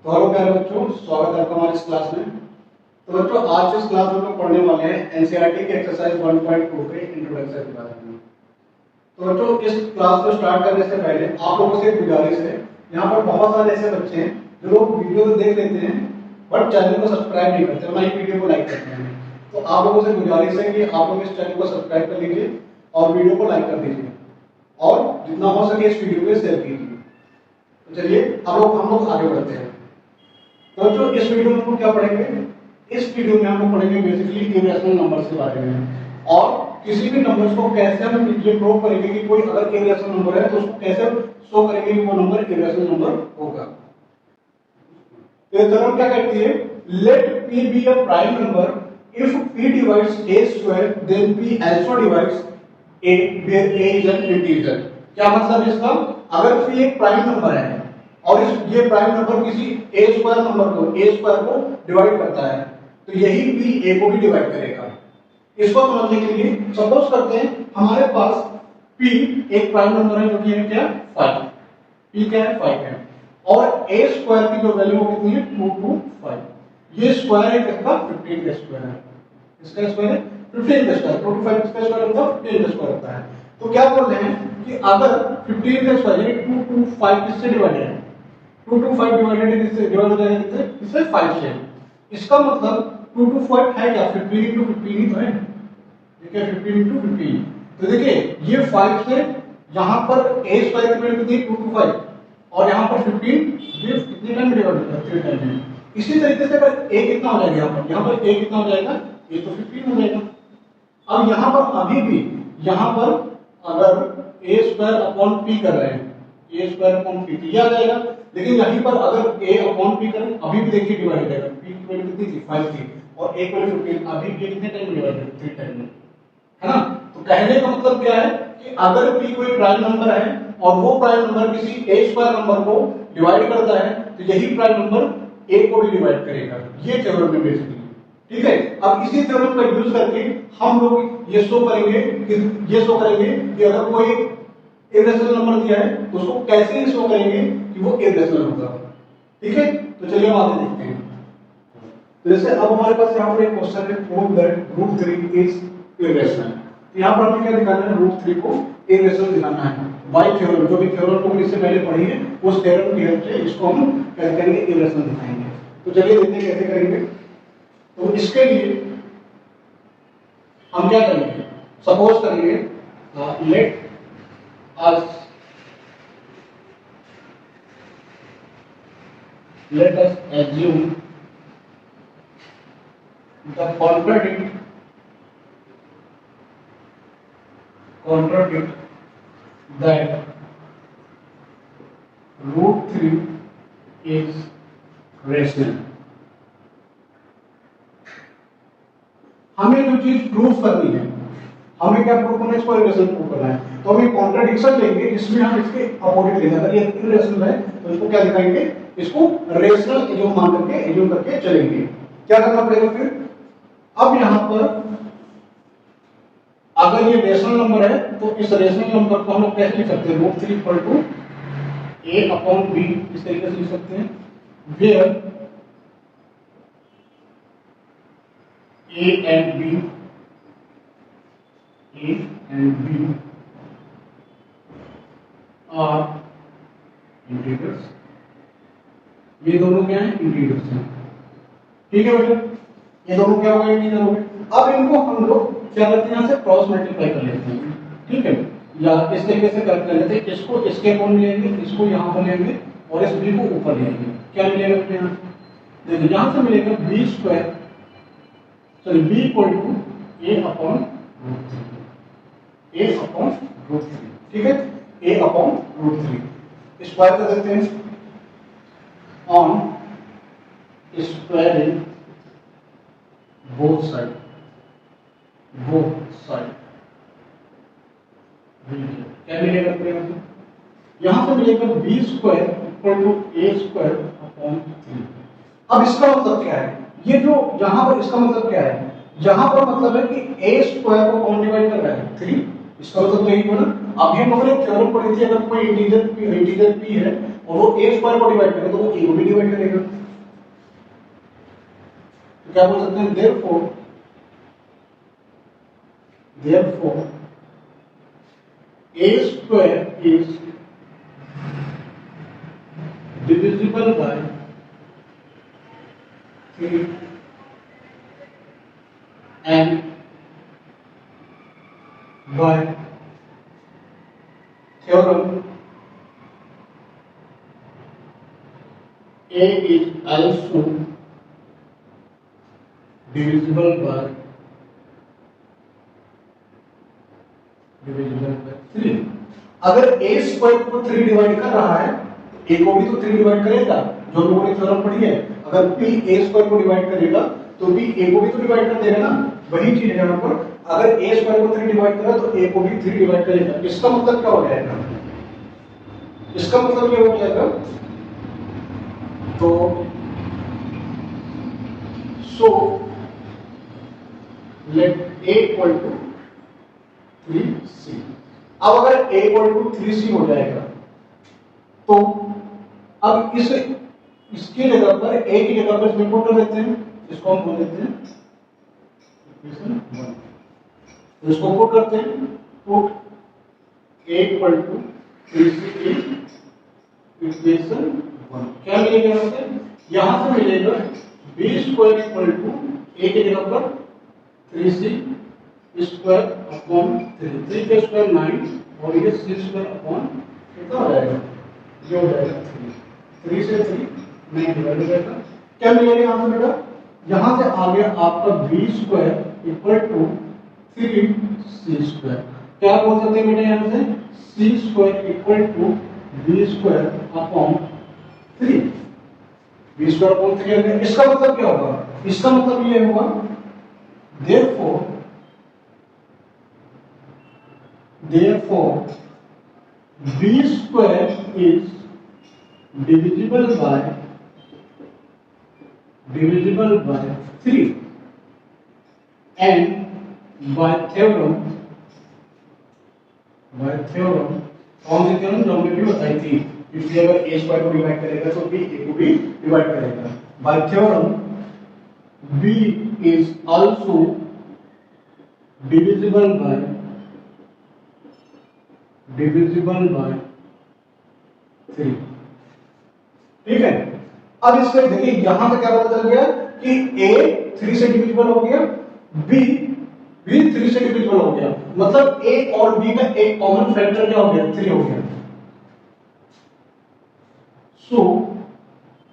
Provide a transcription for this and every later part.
तो हेलो प्यारे बच्चों, स्वागत है आपका हमारे इस क्लास में। तो बच्चों, आज इस क्लास में हम पढ़ने वाले हैं एनसीईआरटी के एक्सरसाइज 1.2 के इंट्रोडक्शन के बारे में। तो बच्चों, इस क्लास को स्टार्ट करने से पहले आप लोगों से एक गुजारिश है। यहाँ पर बहुत सारे ऐसे बच्चे हैं जो लोग वीडियो तो देख लेते हैं बट चैनल को सब्सक्राइब नहीं करते, ना ही वीडियो को लाइक करते हैं। तो आप लोगों से गुजारिश है कि आप लोग इस चैनल को सब्सक्राइब कर लीजिए और वीडियो को लाइक कर दीजिए और जितना हो सके इस वीडियो को शेयर कीजिए। तो चलिए हम लोग आगे बढ़ते हैं। तो जो इस वीडियो में हम क्या पढ़ेंगे, इस वीडियो में हम लोग पढ़ेंगे बेसिकली इरेशनल नंबर्स के बारे में और किसी भी नंबर्स को कैसे हम ये प्रूव करेंगे कि कोई अगर इरेशनल नंबर है तो उसको कैसे शो करेंगे कि वो नंबर इरेशनल नंबर होगा। तो ये थ्योरम क्या कहती है, let p be a prime number if p divides a square then p also divides a where a is an integer. क्या मतलब है इसका, अगर p एक प्राइम नंबर है और ये प्राइम नंबर किसी a स्क्वायर नंबर को a स्क्वायर को डिवाइड करता है तो यही p a को भी डिवाइड करेगा। इसको समझने के लिए सपोज करते हैं हमारे पास p एक प्राइम नंबर है जो कि है क्या 5, p क्या है 5 है और a स्क्वायर की जो वैल्यू वो कितनी है 225। ये स्क्वायर है किसका 15 का स्क्वायर है, इसका स्क्वायर है 15 का स्क्वायर, 225 किसका स्क्वायर होता है 15 का स्क्वायर होता है। तो क्या बोल रहे हैं कि अगर 15 का स्क्वायर यानी 225 किससे डिवाइडेड है, 225 डिवाइडेड किससे डिवाइड हो जाएगा, किससे इससे 5 से। इसका मतलब 225 है क्या 15 into 15 ही तो है, ठीक है 15 into 15। तो देखिए ये 5 से यहाँ पर a स्क्वायर की वैल्यू कितनी 225 और यहाँ पर 15 ये कितने टाइम डिवाइड होता है 3 टाइम में। इसी तरीके से अगर a कितना हो जाएगा यहाँ पर a कितना हो जाएगा, a तो 15 हो जाएगा। अब यहाँ पर अभी भी यहाँ पर अगर a स्क्वायर अपॉन p कर रहे हैं, a स्क्वायर अपॉन p तो ये आ जाएगा, लेकिन यहीं पर अगर a अपॉन p करें अभी भी देखिए डिवाइड हो जाएगा, p की वैल्यू कितनी थी 5 थी और a की वैल्यू 15, अभी भी कितने टाइम में डिवाइड होगा 3 टाइम में, है ना। तो कहने का मतलब क्या है कि अगर p कोई प्राइम नंबर है और वो प्राइम नंबर किसी a स्क्वायर नंबर को डिवाइड करता है तो यही प्राइम नंबर a को भी डिवाइड करेगा। ये थ्योरम में बेसिकली, ठीक है। अब इसी थ्योरम का यूज करके हम लोग ये शो करेंगे कि अगर कोई इरेशनल नंबर दिया है तो उसको कैसे शो करेंगे कि वो इरेशनल होगा, ठीक है। तो चलिए हम आगे देखते हैं। तो जैसे अब हमारे पास यहाँ पर एक क्वेश्चन है, प्रूव दैट √3 इज इरेशनल। तो यहाँ पर हमें क्या दिखाना है, √3 को इरेशनल दिखाना है बाय थ्योरम, जो भी थ्योरम लोगों ने इससे पहले पढ़ी है उस थ्योरम की हेल्प से इसको हम क्या करेंगे इरेशनल दिखाएंगे। तो चलिए देखते हैं कैसे करेंगे। तो इसके लिए हम क्या करेंगे, सपोज करेंगे let us assume the contradict that √3 is rational। हमें जो चीज प्रूफ करनी है, हमें क्या प्रूफ करना है, इसको इरेशनल प्रूफ करना है। तो हम एक कॉन्ट्रडिक्शन लेंगे जिसमें हम इसके अपोजिट लेंगे, अगर ये इरेशनल है तो इसको क्या दिखाएंगे, इसको रेशनल एज्यूम मान करके एज्यूम करके चलेंगे। क्या करना पड़ेगा फिर, अब यहां पर अगर ये रेशनल नंबर है तो इस रेशनल नंबर को हम लोग कैसे लिख सकते हैं, √3 = a अपॉन b, इस तरीके से लिख सकते हैं, where a and b are integers। ये दोनों क्या है, इंटीजर्स हैं, ठीक है बेटा। ये दोनों क्या हो गए, इंटीजर हो गए। अब इनको हम लोग क्या करते हैं, यहाँ से क्रॉस मल्टीप्लाई कर लेते हैं, ठीक है, या इस तरीके से कर लेते हैं, इसको इसके अकाउंट लेंगे, इसको यहाँ पर लेंगे और इस b को ऊपर लेंगे। क्या मिलेगा बेटा, यहाँ देखिए यहाँ से मिलेगा b square sorry b = a upon √3, ठीक है, a अपॉन √3 स्क्वायर कर देते हैं ऑन स्क्वायरिंग बोथ साइड क्या मिलेगा, यहां से मिलेगा b square = a square upon 3। अब इसका मतलब क्या है, ये जो यहां पर इसका मतलब क्या है, यहां पर मतलब है कि a स्क्वायर को कौन डिवाइड कर रहा है 3, इसका मतलब यही हुआ ना। अभी हम लोगों ने थ्योरम पढ़ी थी, अगर कोई इंटीजर p है और वो a स्क्वायर को डिवाइड करेगा तो वो a को भी डिवाइड करेगा। तो क्या बोल सकते हैं, therefore a square is divisible by 3 and by theorem a is also divisible by 3। अगर a स्क्वायर को 3 डिवाइड कर रहा है, a को भी तो 3 डिवाइड करेगा, जो लोगों ने थ्योरम पढ़ी है। अगर p a स्क्वायर को डिवाइड करेगा तो b a को भी तो डिवाइड कर देगा ना, वही चीज है यहाँ पर। अगर a स्क्वायर को 3 डिवाइड करा तो a को भी 3 डिवाइड करेगा। इसका मतलब क्या हो जाएगा, इसका मतलब ये हो जाएगा, तो so let a equal to 3c। अब अगर a इक्वल टू 3c हो जाएगा तो अब इसकी जगह पर a की जगह पर इसमें पुट कर देते हैं, इसको हम बोल देते हैं इक्वेशन 1। तो इसको पुट करते हैं, put a equal to 3c equation 1। क्या मिलेगा यहाँ से, यहां से मिलेगा b square equal to a की जगह पर 3c स्क्वायर अपॉन 3 का स्क्वायर 9 और ये c स्क्वायर अपॉन कितना हो जाएगा, ये हो जाएगा 3 से 3 9 डिवाइड हो जाएगा। क्या मिलेगा यहाँ से बेटा, यहाँ से आ गया आपका b square equal to 3c square. क्या बोल सकते हैं बेटा यहाँ से, c square equal to b square upon 3, b square upon 3। इसका मतलब क्या होगा, इसका मतलब ये होगा therefore b square is divisible by 3 and by theorem कौन सी थ्योरम, ज्योमेट्री बताई थी, इसलिए अगर a स्क्वायर को डिवाइड करेगा तो b a को भी डिवाइड करेगा। by theorem b is also divisible by 3। ठीक है, अब इससे देखिए यहां से क्या पता चल गया कि a 3 से डिविजिबल हो गया, b भी 3 से डिविजिबल हो गया, मतलब a और b का एक कॉमन फैक्टर क्या हो गया, 3 हो गया। So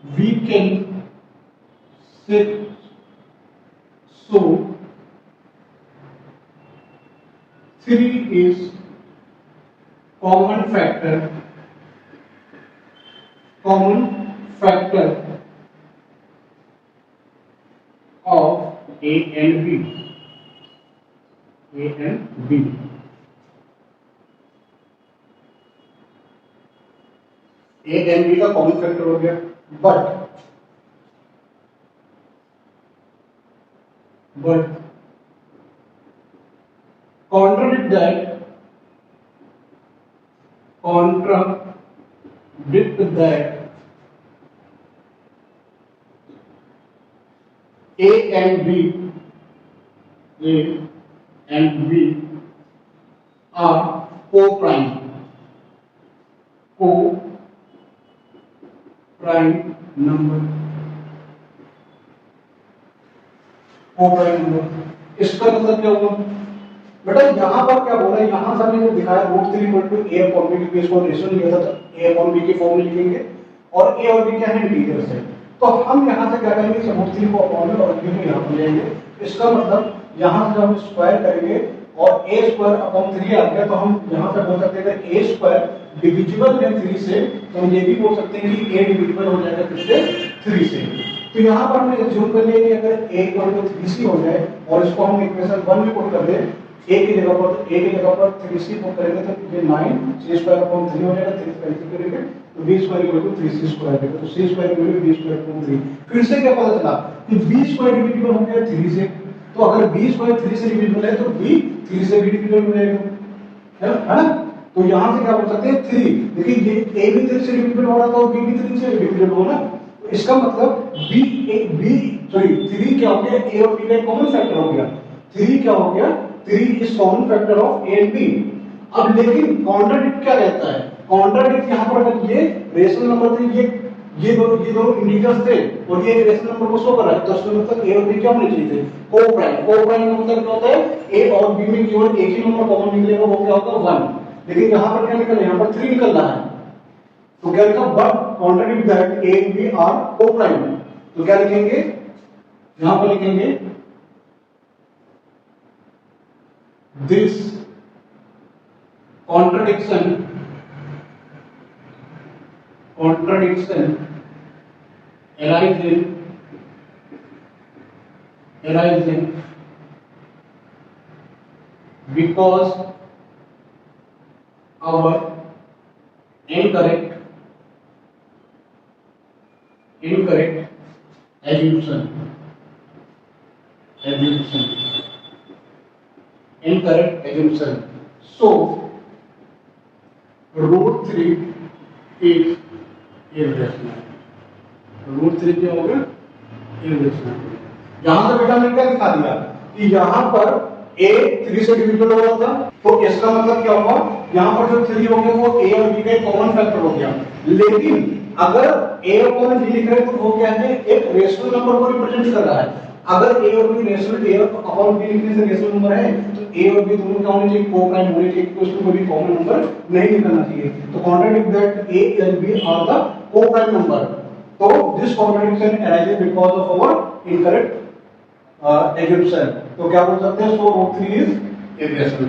we can say 3 is common factor of a and b का कॉमन फैक्टर हो गया। But contradict that a and b are co-prime number। इसका मतलब क्या हुआ बेटा, यहां पर क्या बोला है, यहां से हमने दिखाया √3 a अपॉन b की इसको रेशियो लिया था, तो a अपॉन b की फॉर्म में लिखेंगे और a और b क्या है, इंटीग्रल्स है। तो हम यहां से क्या करेंगे, √3 को अपॉन में और b को यहां पर लेंगे। इसका मतलब यहां से हम स्क्वायर करेंगे और a स्क्वायर अपॉन 3 आ गया, तो हम यहां से बोल सकते हैं कि a स्क्वायर डिविजिबल है 3 से, तो हम ये भी बोल सकते हैं कि a डिविजिबल हो जाएगा किससे, 3 से। तो यहाँ पर हमने एज्यूम कर लिया कि अगर a इक्वल टू 3c हो जाए और इसको हम इक्वेशन 1 में पुट कर दें, a की जगह पर 3c पुट करेंगे तो ये 9 c स्क्वायर अपॉन 3 हो जाएगा, 3 कैंसिल करेंगे तो b square equal to 3c square आएगा, तो c square equal to b square upon 3। फिर से क्या पता चला कि b स्क्वायर डिविजिबल हो गया 3 से, तो अगर b स्क्वायर 3 से डिविजिबल है तो b 3 से भी डिविजिबल हो जाएगा, है ना। तो यहां से क्या बोल सकते हैं 3। देखिए ये ए भी 3 से डिविजिबल हो रहा था और बी भी 3 से डिविजिबल हो ना, तो इसका मतलब बी क्या हो गया, ए और बी का कॉमन फैक्टर हो गया। 3 क्या हो गया, 3 is common factor of a and b. अब लेकिन कॉन्ट्राडिक्ट क्या कहता है, कॉन्ट्राडिक्ट यहां पर अगर ये रेशनल नंबर थे, ये दोनों इंटीजर्स थे और ये रेशनल नंबर को शो कर रहा है, तो इसका मतलब ए और बी क्या होने चाहिए थे, को-प्राइम। को-प्राइम का मतलब क्या होता है, ए और बी में केवल एक ही नंबर कॉमन निकलेगा, वो क्या होगा 1। लेकिन यहां पर क्या निकल रहा है, यहां पर 3 निकल रहा है, तो क्या लिखा, but contradict that a and b are coprime. तो क्या लिखेंगे, यहां पर लिखेंगे this contradiction arising because our incorrect assumption incorrect assumption. So root 3 is irrational. Root 3 क्या होगा, इरेशनल। यहां से बेटा मैंने क्या दिखा दिया कि यहां पर a 3 से डिविजिबल हो रहा था, तो इसका मतलब क्या हुआ, यहां पर जो 3 हो गया वो a और b का कॉमन फैक्टर हो गया। लेकिन अगर a और b लिख रहे हैं तो वो क्या है, एक रेशनल नंबर को रिप्रेजेंट कर रहा है। अगर a और b rational, a upon b लिखने से रेशनल नंबर है, तो a और b दोनों क्या होने चाहिए, को-प्राइम होने चाहिए, क्योंकि उसमें कोई भी कॉमन नंबर नहीं निकलना चाहिए। तो contradict that a and b are the coprime number. तो this contradiction arises because of our incorrect assumption। तो क्या बोल सकते हैं, सो रूट 3 इज इरेशनल।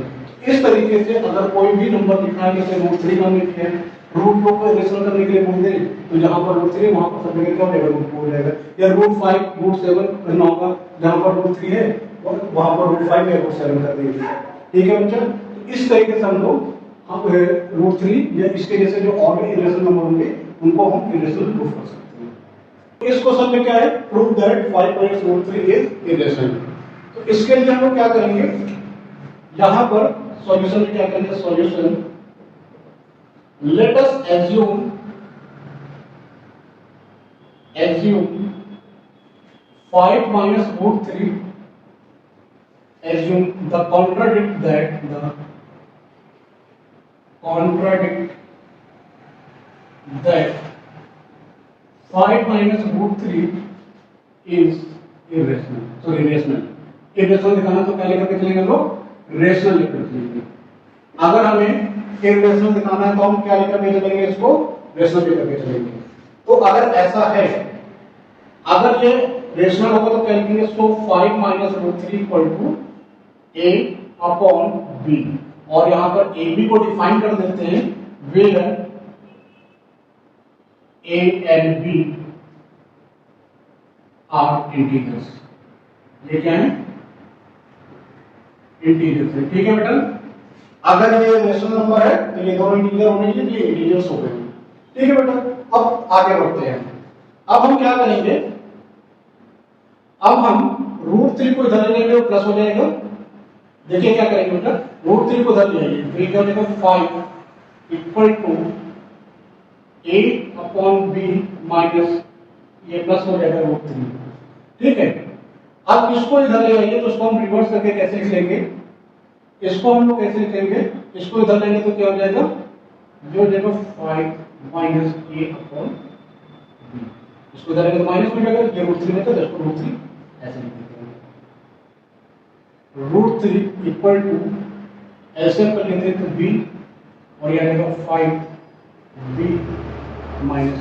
इस तरीके से अगर कोई भी नंबर लिखना है, जैसे रूट 3 का लिखे हैं, रूट 2 को इरेशनल करने के लिए बोल दें, तो जहां पर रूट 3 वहां पर सब जगह क्या हो जाएगा, रूट 2 हो जाएगा। या रूट 5 रूट 7 करना होगा, जहां पर रूट 3 है वहां पर रूट 5 या रूट 7 कर देंगे। ठीक है बच्चा, तो इस तरीके से हम लोग रूट 3 या इसके जैसे जो और भी इरेशनल नंबर होंगे उनको हम इरेशनल प्रूफ कर सकते हैं। इस क्वेश्चन में क्या है, prove that 5 minus root 3 is irrational. तो इसके लिए हम लोग क्या करेंगे, यहां पर सॉल्यूशन में क्या करेंगे, solution let us assume 5 minus root 3, assume the contradict that 5 minus root 3 is irrational। so irrational दिखाना तो क्या लिख के चलेंगे लोग, रेशनल लिख के चलेंगे। अगर हमें इरेशनल दिखाना है तो हम क्या लिख के चलेंगे, इसको रेशनल लिख के चलेंगे। तो अगर ऐसा है, अगर ये रेशनल होगा तो क्या लिखेंगे, so 5 minus root 3 equal to a upon b। और यहां पर a b को डिफाइन कर देते हैं, where a and b are integers. ये क्या है, इंटीजर्स है। ठीक है बेटा, अगर ये रेशनल नंबर है तो ये दोनों इंटीजर होने चाहिए, ये इंटीजर्स हो गए। ठीक है बेटा, अब आगे बढ़ते हैं। अब हम क्या करेंगे, अब हम रूट 3 को इधर ले लेंगे और प्लस हो जाएगा। देखिए क्या करेंगे बेटा, रूट 3 को इधर ले आइए, तो ये क्या हो जाएगा, 5 equal to a upon b minus ये प्लस हो जाएगा रूट 3। ठीक है, अब इसको इधर ले आइए, तो इसको हम रिवर्स करके कैसे लिख लेंगे, इसको हम लोग कैसे लिखेंगे, इसको इधर लेंगे तो क्या हो जाएगा, जो हो जाएगा 5 माइनस a अपॉन b। इसको इधर लेंगे तो माइनस हो जाएगा, ये रूट 3 है तो इसको रूट 3 ऐसे लिख देंगे। रूट 3 इक्वल टू ऐसे कर लेते हैं तो b और ये आएगा 5b माइनस।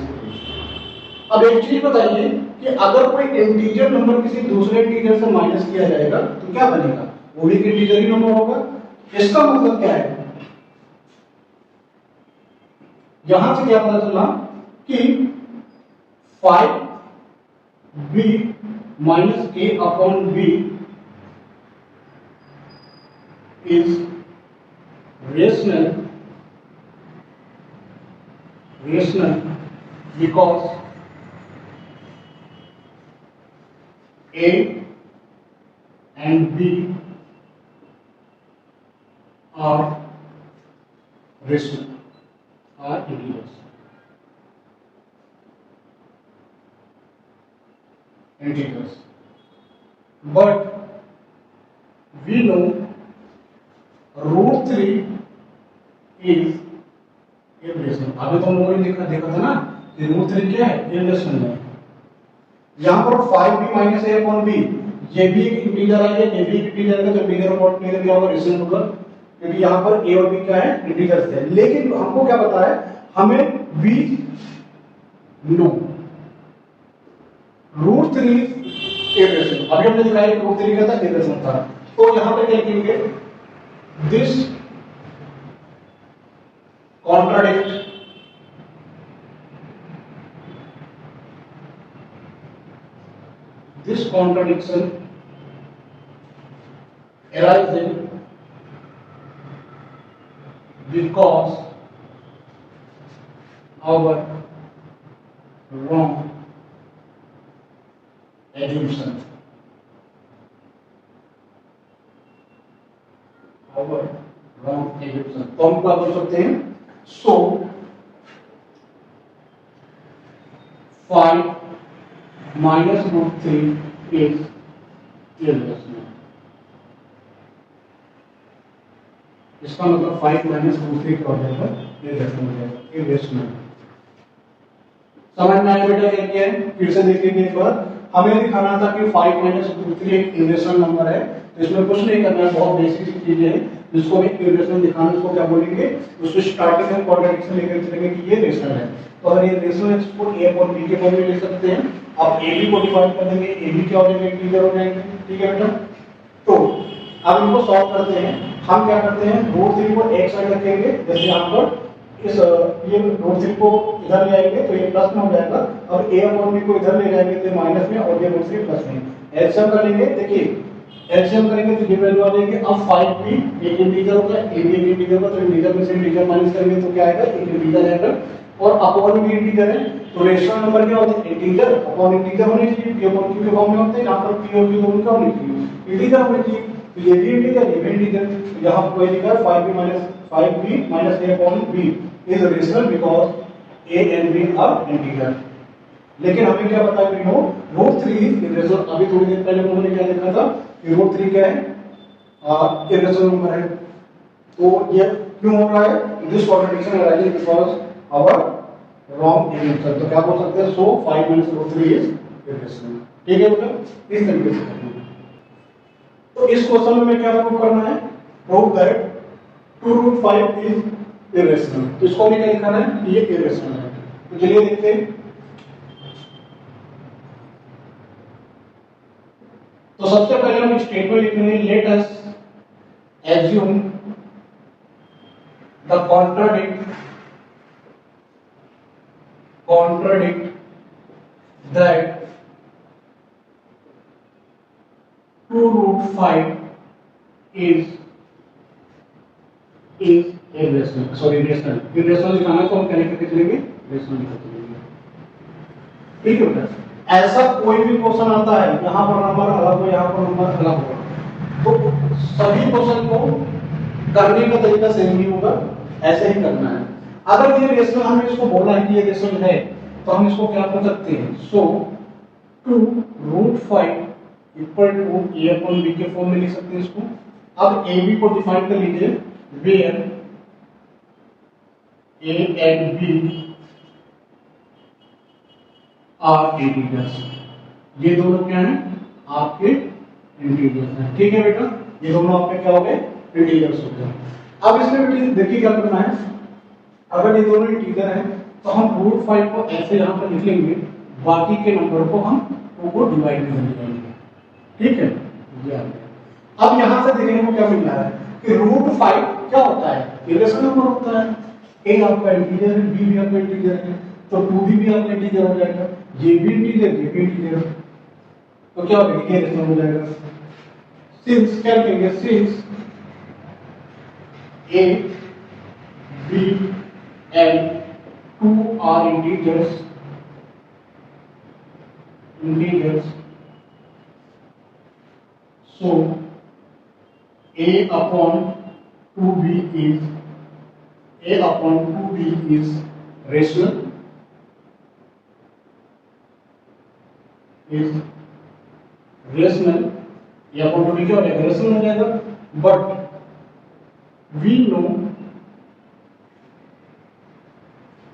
अब एक चीज बताइए कि अगर कोई इंटीजर नंबर किसी दूसरे इंटीजर से माइनस किया जाएगा तो क्या बनेगा, वो भी एक इंटीजर ही नंबर होगा। इसका मतलब क्या है, यहां से क्या पता चला कि 5b minus a upon b is rational because a and b are rational are integers. Integers. But we know root 3 is irrational. अभी तो हम लोगों ने देखा था ना कि रूट 3 क्या है? irrational है. यहाँ पर 5b minus a upon b ये भी एक इंटीजर है, ये भी एक इंटीजर है, तो इंटीजर और इंटीजर क्या होगा? रेशनल होगा, क्योंकि यहाँ पर a और b क्या है? इंटीजर्स है. लेकिन हमको क्या पता है? हमें v नो रूट 3 irrational. अभी हमने दिखाया कि रूट 3 क्या था? irrational था. तो यहाँ पे क्या लिखेंगे? This contradict this contradiction arising because our wrong assumption. Our wrong assumption. तो हम क्या कर सकते हैं? So 5 minus root 3 is irrational. इसका मतलब 5 minus root 3 क्या हो जाएगा? irrational हो जाएगा. irrational. समझ में आया बेटा क्या किया है? फिर से देखेंगे एक बार. हमें दिखाना था कि 5 minus root 3 एक irrational नंबर है, तो इसमें कुछ नहीं करना है, बहुत बेसिक चीजें हैं जिसको हमें irrational दिखाना है. उसको क्या बोलेंगे? उसको स्टार्टिंग में कॉन्ट्रडिक्शन लेकर चलेंगे कि ये रेशनल है. तो अगर ये रेशनल है इसको a और b के फॉर्म में लिख सकते हैं. अब a b को डिफाइन कर देंगे, a b क्या हो जाएगा? इंटीजर हो जाएंगे. ठीक है बेटा. तो अब इनको सॉल्व करते हैं. हम क्या करते हैं? रूट 3 को एक साइड रखेंगे, जैसे यहाँ पर इस ये रूट 3 को इधर ले आएंगे तो ये प्लस में हो जाएगा, और a और b को इधर ले जाएंगे तो माइनस में, और ये रूट 3 प्लस में. एलसीएम करेंगे, देखिए एलसीएम करेंगे तो ये वैल्यू आ जाएगी. अब 5b एक इंटीजर होगा, a भी एक इंटीजर होगा, तो इंटीजर में से इंटीजर माइनस करेंगे तो क्या आएगा? एक इंटीजर आएगा. और अपॉन भी इंटीजर है, तो रेशनल नंबर क्या होता है? इंटीजर अपॉन इंटीजर होने चाहिए. p अपॉन q के फॉर्म में होते हैं. यहाँ पर p और q दोनों क्या होने चाहिए? इंटीजर होने चाहिए. तो ये भी इंटीजर, ये भी इंटीजर. तो यहाँ पर लिखा है 5b minus a upon b is rational because a and b are integer. लेकिन हमें क्या पता है? Know root 3 is irrational. अभी थोड़ी देर पहले हमने क्या देखा था कि रूट 3 क्या है? irrational नंबर है. तो ये क्यों हो रहा है? This contradiction arising because our wrong assumption. तो क्या बोल सकते हैं? सो 5 minus root 3 is irrational. ठीक है बेटा, इस तरीके से करना है. तो इस क्वेश्चन में क्या प्रूव करना है? Prove that 2 root 5 is irrational. तो इसको भी क्या लिखना है? ये irrational है. तो चलिए देखते हैं. तो सबसे पहले हम स्टेटमेंट लिखेंगे, let us assume the contradict that 2 root 5 is irrational. Sorry irrational लिखाना तो हम क्या लिख के चलेंगे? irrational लिख के चलेंगे. ठीक है बेटा. ऐसा कोई भी क्वेश्चन आता है, यहाँ पर नंबर अलग हो, यहाँ पर नंबर अलग हो, तो सभी क्वेश्चन को करने का तरीका सेम ही होगा, ऐसे ही करना है. अगर ये रेशनल, हमने इसको बोला है कि ये रेशनल है, तो हम इसको क्या कर सकते हैं? So 2 root 5 equal to a upon b के फॉर्म में लिख सकते हैं इसको. अब a b को डिफाइन कर लीजिए, where a and b are integers. ये दोनों क्या हैं? आपके इंटीजर्स हैं. ठीक है बेटा, ये दोनों आपके क्या हो गए? इंटीजर्स हो गए. अब इसमें देखिए क्या करना है. अगर ये दोनों इंटीजर हैं तो हम रूट 5 को ऐसे यहाँ पर लिख लेंगे, बाकी के नंबर को हम 2 को डिवाइड कर देंगे. ठीक है, ये आ गया. अब यहाँ से देखने को क्या मिल रहा है कि रूट 5 क्या होता है? इरेशनल नंबर होता है. a आपका इंटीजर है, b भी आपका इंटीजर है, तो 2 भी आपका इंटीजर हो जाएगा. ये भी इंटीजर, ये भी इंटीजर, तो क्या होगा? ये इरेशनल हो जाएगा. सिंस क्या लिखेंगे? Since a b and 2 are integers, so a upon 2b is a upon 2b is rational, a upon 2b क्या हो जाएगा, रेशनल हो जाएगा. But we know,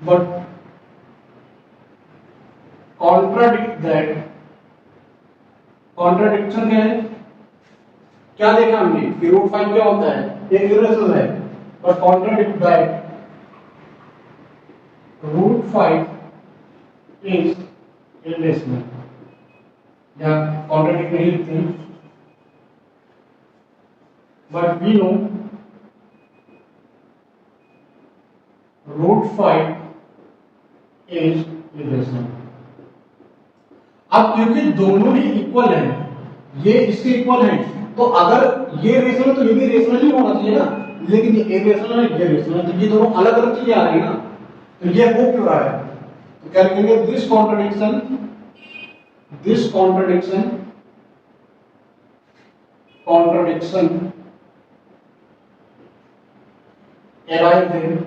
but contradict that, contradiction क्या है, क्या देखा हमने कि रूट 5 क्या होता है, एक इरेशनल है. But contradict that root 5 is irrational, या कॉन्ट्राडिक्ट नहीं लिखते, but we know root 5 is irrational. अब क्योंकि दोनों ही इक्वल हैं, ये इसके इक्वल हैं, तो अगर ये रेशनल तो ये भी रेशनल ही होना चाहिए ना, लेकिन ये इरेशनल है, ये रेशनल है, तो ये दोनों अलग अलग चीजें आ रही है ना, तो ये हो क्यों रहा है, तो क्या लिखेंगे, this contradiction arises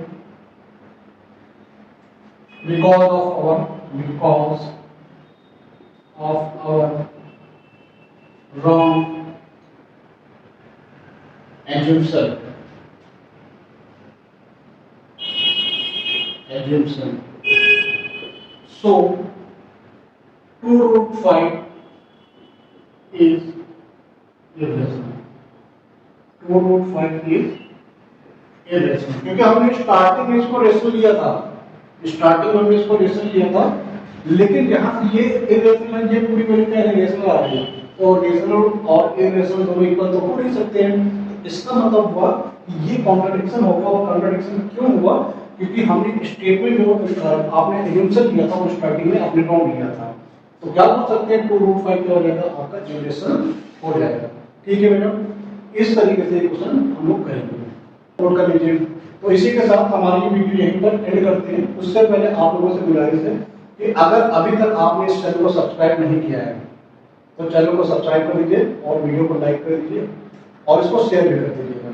because of our wrong assumption. So 2 root 5 is irrational. 2 root 5 is irrational, क्योंकि हमने स्टार्टिंग में इसको रेशनल लिया था, लेकिन यहाँ से ये इरेशनल, ये पूरी वैल्यू क्या है, रेशनल आ रही है, तो रेशनल और इरेशनल दोनों इक्वल तो हो नहीं सकते हैं. इसका मतलब हुआ कि ये कॉन्ट्रडिक्शन होगा. और कॉन्ट्रडिक्शन क्यों हुआ, क्योंकि हमने स्टेटमेंट जो आपने एज्यूम्पशन किया था वो स्टार्टिंग में आपने रॉन्ग लिया था. तो क्या बोल सकते हैं, 2 रूट 5 क्या हो जाएगा, आपका इरेशनल हो जाएगा. ठीक है बेटा, इस तरीके से क्वेश्चन हम लोग करेंगे. नोट कर लीजिए. तो इसी के साथ हमारी वीडियो यहीं पर एंड करते हैं. उससे पहले आप लोगों से गुजारिश है कि अगर अभी तक आपने इस चैनल को सब्सक्राइब नहीं किया है तो चैनल को सब्सक्राइब कर दीजिए और वीडियो को लाइक कर दीजिए और इसको शेयर भी कर दीजिए.